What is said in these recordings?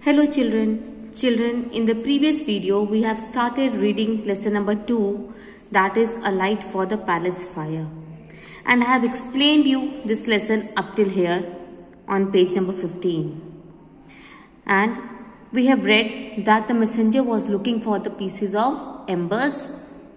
Hello children. Children, in the previous video we have started reading lesson number 2, that is A Light for the Palace Fire. And I have explained you this lesson up till here on page number 15. And we have read that the messenger was looking for the pieces of embers,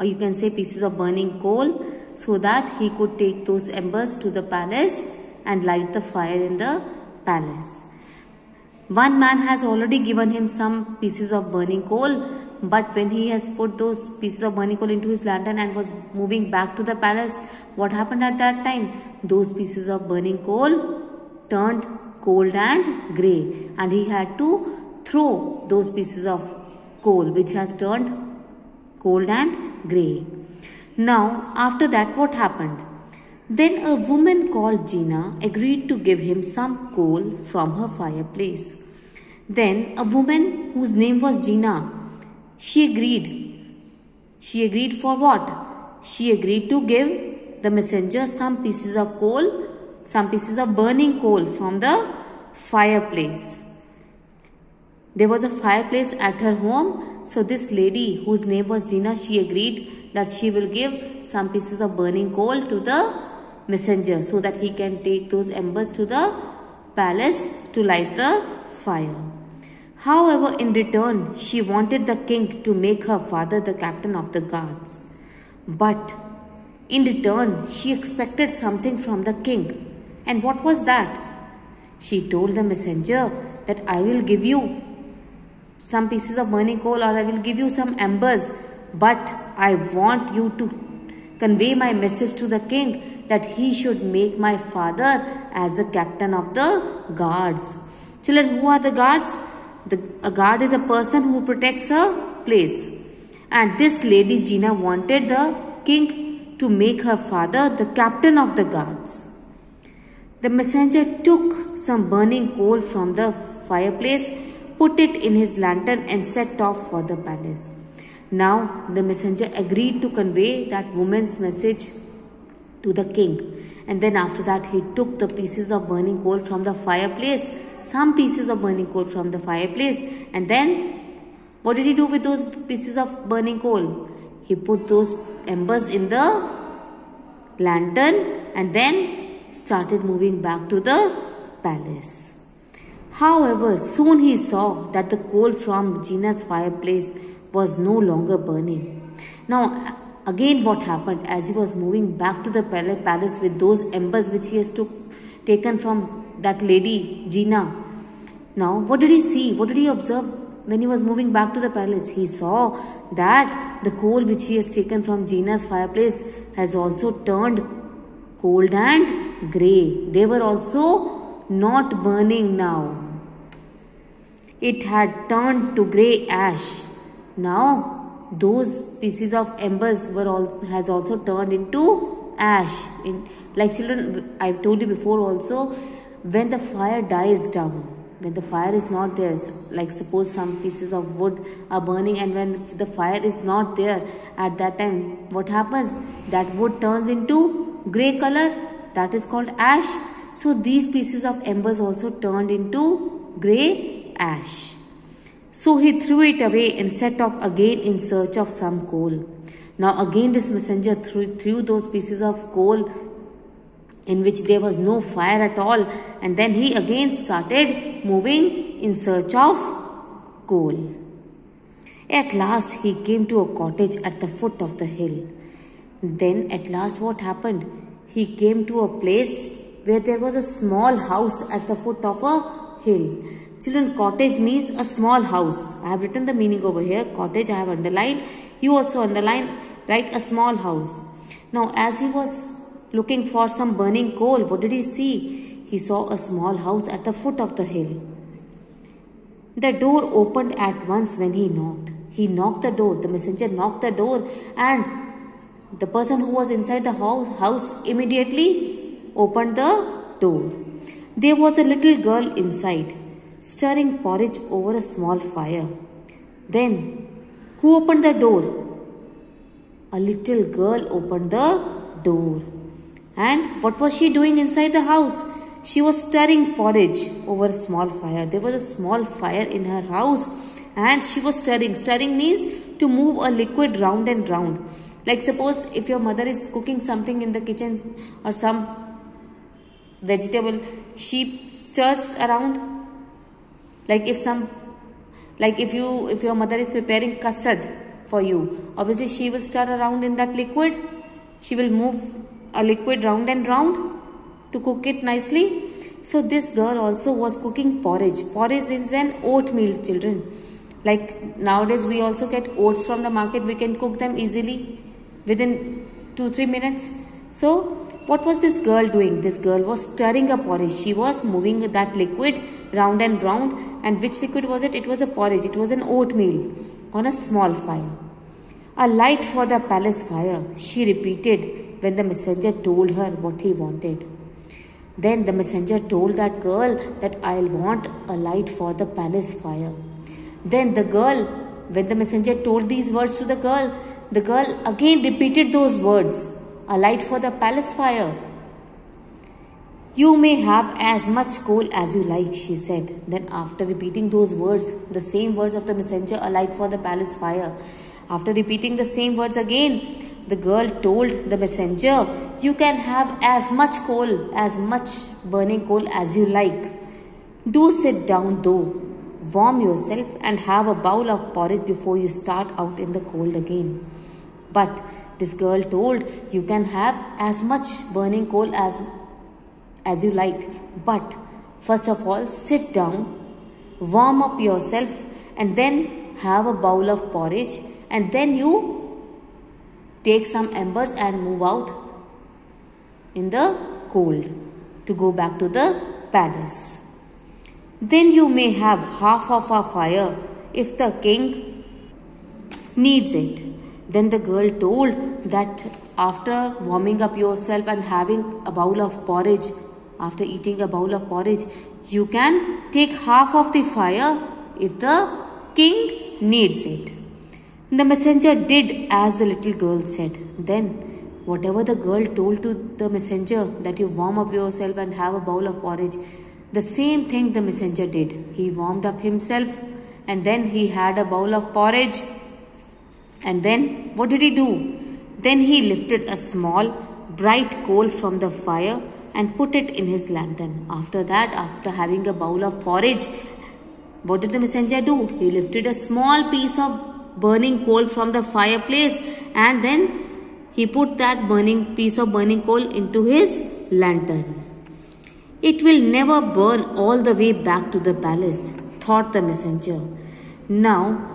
or you can say pieces of burning coal, so that he could take those embers to the palace and light the fire in the palace. One man has already given him some pieces of burning coal, but when he has put those pieces of burning coal into his lantern and was moving back to the palace, what happened at that time? Those pieces of burning coal turned cold and grey, and he had to throw those pieces of coal which has turned cold and grey. Now after that, what happened? Then a woman called Gina agreed to give him some coal from her fireplace. Then a woman whose name was Gina, she agreed. She agreed for what? She agreed to give the messenger some pieces of coal, some pieces of burning coal from the fireplace. There was a fireplace at her home. So this lady whose name was Gina, she agreed that she will give some pieces of burning coal to the messenger so that he can take those embers to the palace to light the fire. However, in return, she wanted the king to make her father the captain of the guards. But in return, she expected something from the king. And what was that? She told the messenger that I will give you some pieces of burning coal, or I will give you some embers, but I want you to convey my message to the king that he should make my father as the captain of the guards. Children, who are the guards? A guard is a person who protects a place. And this lady Gina wanted the king to make her father the captain of the guards. The messenger took some burning coal from the fireplace, put it in his lantern and set off for the palace. Now the messenger agreed to convey that woman's message to the king, and then after that he took the pieces of burning coal from the fireplace, some pieces of burning coal from the fireplace, and then what did he do with those pieces of burning coal? He put those embers in the lantern and then started moving back to the palace. However, soon he saw that the coal from Gina's fireplace was no longer burning. Now again, what happened? As he was moving back to the palace with those embers which he has taken from that lady Gina. Now what did he see? What did he observe when he was moving back to the palace? He saw that the coal which he has taken from Gina's fireplace has also turned cold and grey. They were also not burning now. It had turned to grey ash. Now those pieces of embers has also turned into ash. Like children, I told you before also, when the fire dies down, when the fire is not there, like suppose some pieces of wood are burning, and when the fire is not there at that time, what happens? That wood turns into grey color, that is called ash. So these pieces of embers also turned into grey ash. So he threw it away and set off again in search of some coal. Now again this messenger threw those pieces of coal in which there was no fire at all, and then he again started moving in search of coal. At last he came to a cottage at the foot of the hill. Then at last what happened? He came to a place where there was a small house at the foot of a hill. Children, cottage means a small house. I have written the meaning over here. Cottage I have underlined. You also underline, write a small house. Now as he was looking for some burning coal, what did he see? He saw a small house at the foot of the hill. The door opened at once when he knocked. He knocked the door. The messenger knocked the door, and the person who was inside the house immediately opened the door. There was a little girl inside, stirring porridge over a small fire. Then, who opened the door? A little girl opened the door. And what was she doing inside the house? she was stirring porridge over a small fire. There was a small fire in her house and she was stirring. Stirring means to move a liquid round and round. Like suppose if your mother is cooking something in the kitchen or some vegetable, she stirs around. Like if your mother is preparing custard for you, obviously she will stir around in that liquid. She will move a liquid round and round to cook it nicely. So this girl also was cooking porridge. Porridge is an oatmeal, children. Like nowadays we also get oats from the market. We can cook them easily within 2-3 minutes. So what was this girl doing? This girl was stirring a porridge. She was moving that liquid round and round. And which liquid was it? It was a porridge. It was an oatmeal on a small fire. A light for the palace fire, she repeated when the messenger told her what he wanted. Then the messenger told that girl that I'll want a light for the palace fire. Then the girl, when the messenger told these words to the girl again repeated those words. A light for the palace fire. You may have as much coal as you like, she said. Then after repeating those words, the same words of the messenger, a light for the palace fire. After repeating the same words again, the girl told the messenger, you can have as much coal, as much burning coal as you like. Do sit down though, warm yourself and have a bowl of porridge before you start out in the cold again. But this girl told, you can have as much burning coal as you like. But first of all, sit down, warm up yourself and then have a bowl of porridge. And then you take some embers and move out in the cold to go back to the palace. Then you may have half of a fire if the king needs it. Then the girl told that after warming up yourself and having a bowl of porridge, after eating a bowl of porridge, you can take half of the fire if the king needs it. The messenger did as the little girl said. Then whatever the girl told to the messenger, that you warm up yourself and have a bowl of porridge, the same thing the messenger did. He warmed up himself and then he had a bowl of porridge. And then what did he do? Then he lifted a small bright coal from the fire and put it in his lantern. After that, after having a bowl of porridge, what did the messenger do? He lifted a small piece of burning coal from the fireplace and then he put that piece of burning coal into his lantern. It will never burn all the way back to the palace, thought the messenger. Now,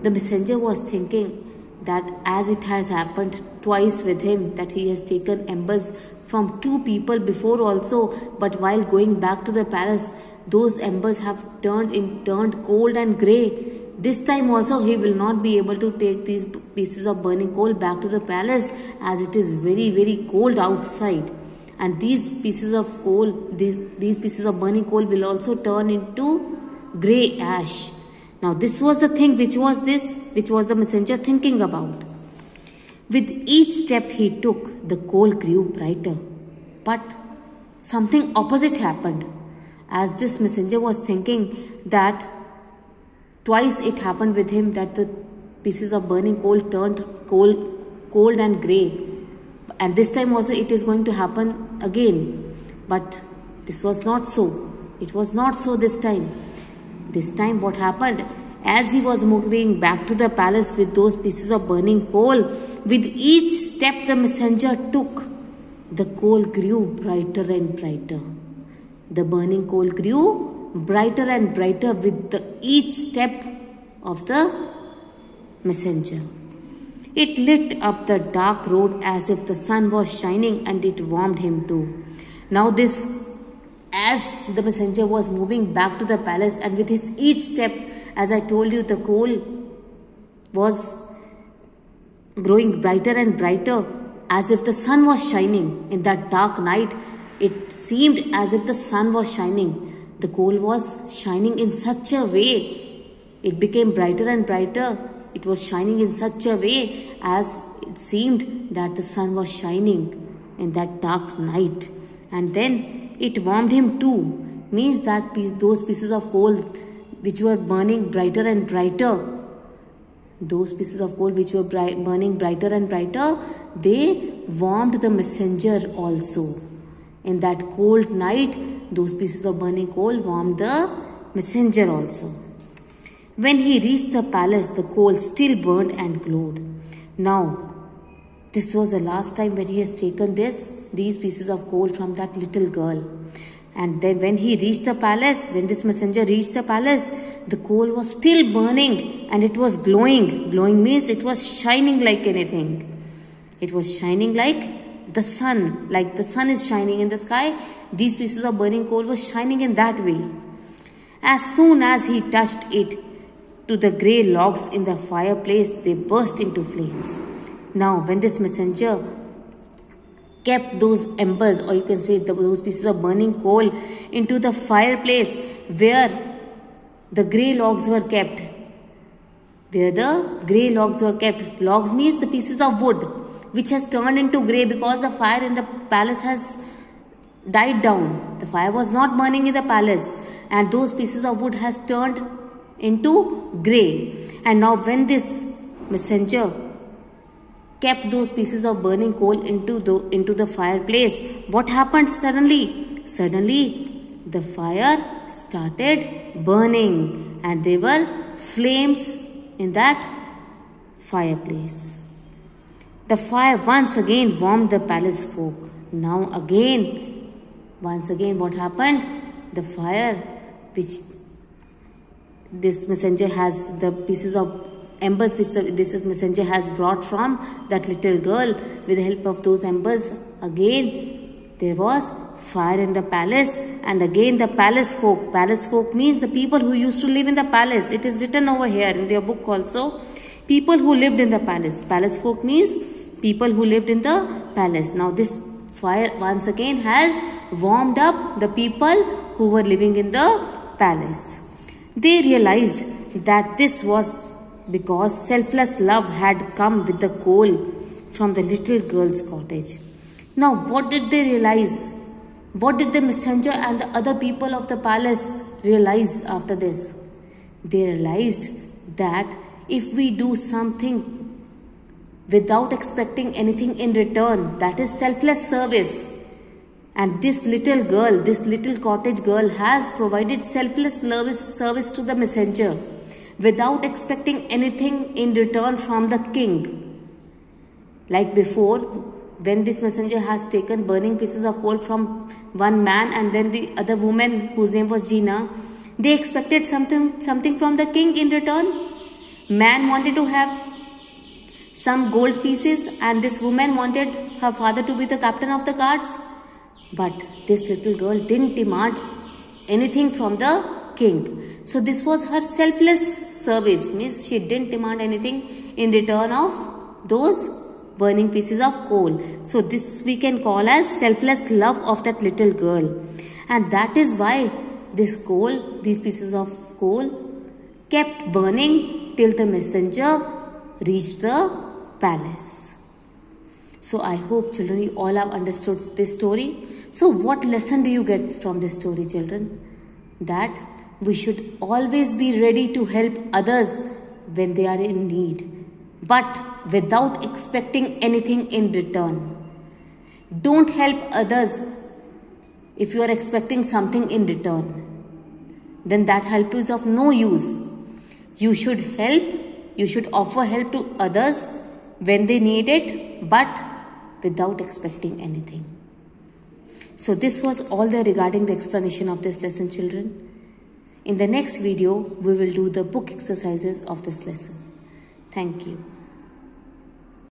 the messenger was thinking that as it has happened twice with him, that he has taken embers from 2 people before also, but while going back to the palace, those embers have turned cold and grey. This time also he will not be able to take these pieces of burning coal back to the palace, as it is very, very cold outside. And these pieces of coal, these pieces of burning coal will also turn into grey ash. Now this was the thing, which was the messenger thinking about. With each step he took, the coal grew brighter. But something opposite happened. As this messenger was thinking that twice it happened with him that the pieces of burning coal turned cold and grey. And this time also it is going to happen again. But this was not so. It was not so this time. This time what happened? As he was moving back to the palace with those pieces of burning coal, with each step the messenger took, the coal grew brighter and brighter. The burning coal grew brighter and brighter with each step of the messenger. It lit up the dark road as if the sun was shining, and it warmed him too. Now as the messenger was moving back to the palace, and with his each step, as I told you, the coal was growing brighter and brighter as if the sun was shining. In that dark night, it seemed as if the sun was shining. The coal was shining in such a way, it became brighter and brighter. It was shining in such a way as it seemed that the sun was shining in that dark night. And then it warmed him too. Means that those pieces of coal which were burning brighter and brighter, those pieces of coal which were burning brighter and brighter, they warmed the messenger also. In that cold night, those pieces of burning coal warmed the messenger also. When he reached the palace, the coal still burned and glowed. Now, this was the last time when he has taken these pieces of coal from that little girl. And then when he reached the palace, when this messenger reached the palace, the coal was still burning and it was glowing. Glowing means it was shining like anything. It was shining like the sun is shining in the sky. These pieces of burning coal was shining in that way. As soon as he touched it to the grey logs in the fireplace, they burst into flames. Now, when this messenger kept those embers, or you can say those pieces of burning coal, into the fireplace where the grey logs were kept. Where the grey logs were kept. Logs means the pieces of wood which has turned into grey because the fire in the palace has died down. The fire was not burning in the palace and those pieces of wood has turned into grey. And now when this messenger kept those pieces of burning coal into the fireplace, what happened suddenly? Suddenly the fire started burning and there were flames in that fireplace. The fire once again warmed the palace folk. Now once again what happened? The fire which this messenger has, the pieces of embers which this messenger has brought from that little girl, with the help of those embers, again there was fire in the palace, and again the palace folk means the people who used to live in the palace. It is written over here in their book also, people who lived in the palace. Palace folk means people who lived in the palace. Now this fire once again has warmed up the people who were living in the palace. They realized that this was because selfless love had come with the coal from the little girl's cottage. Now what did they realize? What did the messenger and the other people of the palace realize after this? They realized that if we do something without expecting anything in return, that is selfless service. And this little girl, this little cottage girl has provided selfless service to the messenger without expecting anything in return from the king. Like before, when this messenger has taken burning pieces of coal from one man and then the other woman whose name was Gina, they expected something from the king in return. Man wanted to have some gold pieces and this woman wanted her father to be the captain of the guards. But this little girl didn't demand anything from the king. So this was her selfless service, means she didn't demand anything in return of those burning pieces of coal. So this we can call as selfless love of that little girl. And that is why this coal, these pieces of coal kept burning till the messenger reached the palace. So I hope children you all have understood this story. So what lesson do you get from this story, children? That we should always be ready to help others when they are in need, but without expecting anything in return. Don't help others if you are expecting something in return. Then that help is of no use. You should offer help to others when they need it, but without expecting anything. So this was all there regarding the explanation of this lesson, children. In the next video, we will do the book exercises of this lesson. Thank you.